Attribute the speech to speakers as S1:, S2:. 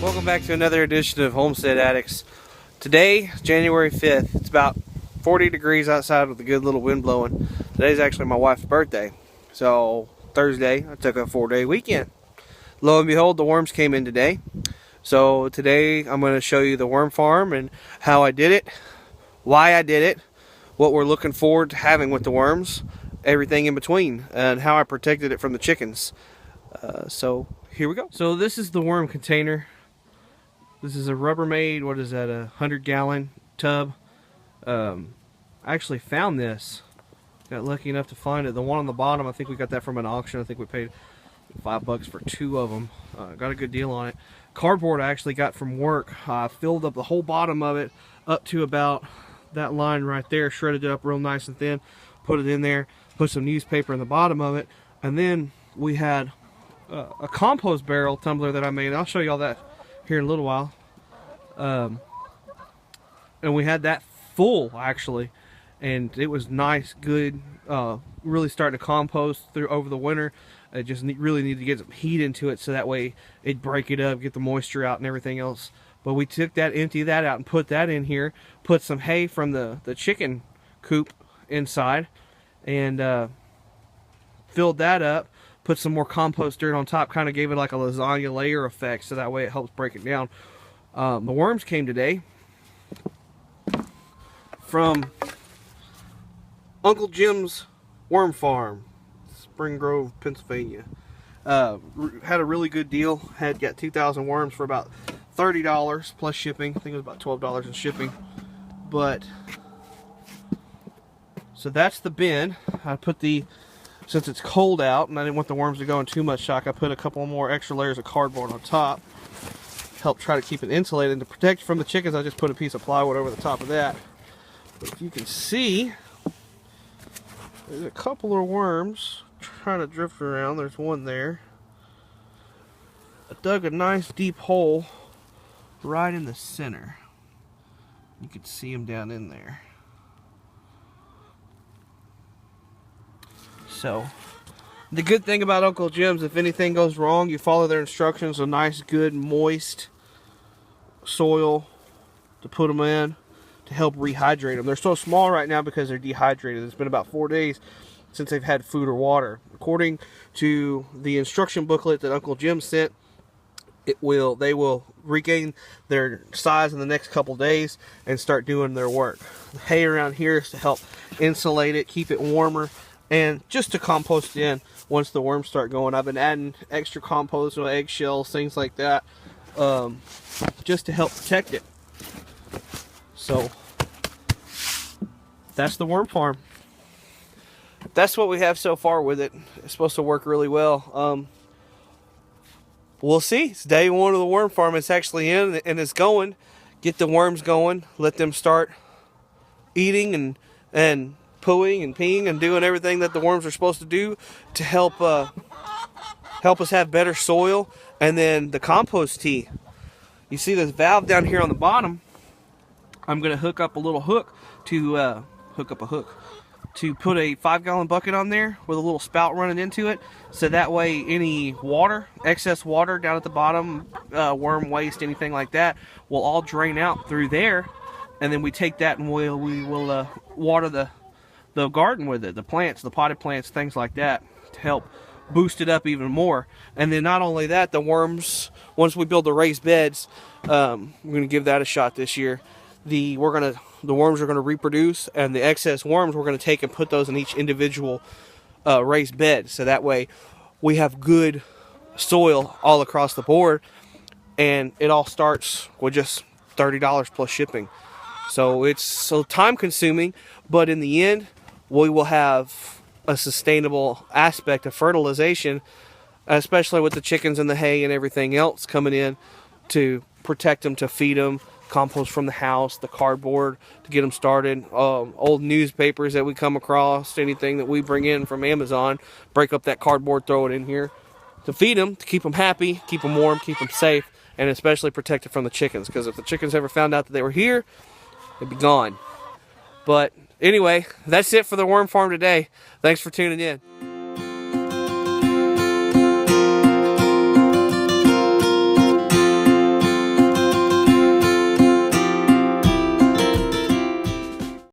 S1: Welcome back to another edition of Homestead Addicts. Today, January 5th, it's about 40 degrees outside with a good little wind blowing. Today's actually my wife's birthday. So, Thursday, I took a 4-day weekend. Lo and behold, the worms came in today. So, today I'm going to show you the worm farm and how I did it, why I did it, what we're looking forward to having with the worms, everything in between, and how I protected it from the chickens. So, here we go. So, this is the worm container. This is a Rubbermaid, what is that, a 100-gallon tub. I actually found this. Got lucky enough to find it. The one on the bottom, I think we got that from an auction. I think we paid $5 for 2 of them. Got a good deal on it. Cardboard I actually got from work. Filled up the whole bottom of it up to about that line right there. Shredded it up real nice and thin. Put it in there. Put some newspaper in the bottom of it. And then we had a compost barrel tumbler that I made. I'll show you all that here in a little while. And we had that full actually, and it was nice, good, really starting to compost through over the winter. I just really need to get some heat into it so that way it'd break it up, get the moisture out and everything else. But we took that, emptied that out and put that in here, put some hay from the chicken coop inside, and filled that up, put some more compost dirt on top, kind of gave it like a lasagna layer effect so that way it helps break it down. The worms came today from Uncle Jim's Worm Farm, Spring Grove, Pennsylvania. Had a really good deal. Got 2,000 worms for about $30 plus shipping. I think it was about $12 in shipping. But so that's the bin. I put since it's cold out and I didn't want the worms to go in too much shock, I put a couple more extra layers of cardboard on top. Help try to keep it insulated, and to protect from the chickens I just put a piece of plywood over the top of that. But if you can see, there's a couple of worms trying to drift around. There's one there. I dug a nice deep hole right in the center. You can see them down in there. So, the good thing about Uncle Jim's, if anything goes wrong, you follow their instructions. A nice, good, moist soil to put them in to help rehydrate them. They're so small right now because they're dehydrated. It's been about 4 days since they've had food or water. According to the instruction booklet that Uncle Jim sent, they will regain their size in the next couple days and start doing their work. The hay around here is to help insulate it, keep it warmer, and just to compost in once the worms start going. I've been adding extra compost, eggshells, things like that, just to help protect it. So that's the worm farm. That's what we have so far with it. It's supposed to work really well. We'll see. It's day 1 of the worm farm. It's actually in and it's going. Get the worms going. Let them start eating and pooing and peeing and doing everything that the worms are supposed to do to help us have better soil. And then the compost tea. You see this valve down here on the bottom. I'm going to hook up a little hook to put a 5-gallon bucket on there with a little spout running into it, so that way any water, excess water down at the bottom, worm waste, anything like that, will all drain out through there. And then we take that and we will water the garden with it, the plants, the potted plants, things like that, to help boost it up even more. And then not only that, the worms, once we build the raised beds, we're going to give that a shot this year. The worms are going to reproduce, and the excess worms we're going to take and put those in each individual raised bed, so that way we have good soil all across the board. And it all starts with just $30 plus shipping. So it's so time consuming, but in the end we will have a sustainable aspect of fertilization, especially with the chickens and the hay and everything else coming in to protect them, to feed them, compost from the house, the cardboard to get them started, old newspapers that we come across, anything that we bring in from Amazon, break up that cardboard, throw it in here to feed them, to keep them happy, keep them warm, keep them safe, and especially protect it from the chickens, because if the chickens ever found out that they were here, they'd be gone. But anyway, that's it for the worm farm today. Thanks for tuning in.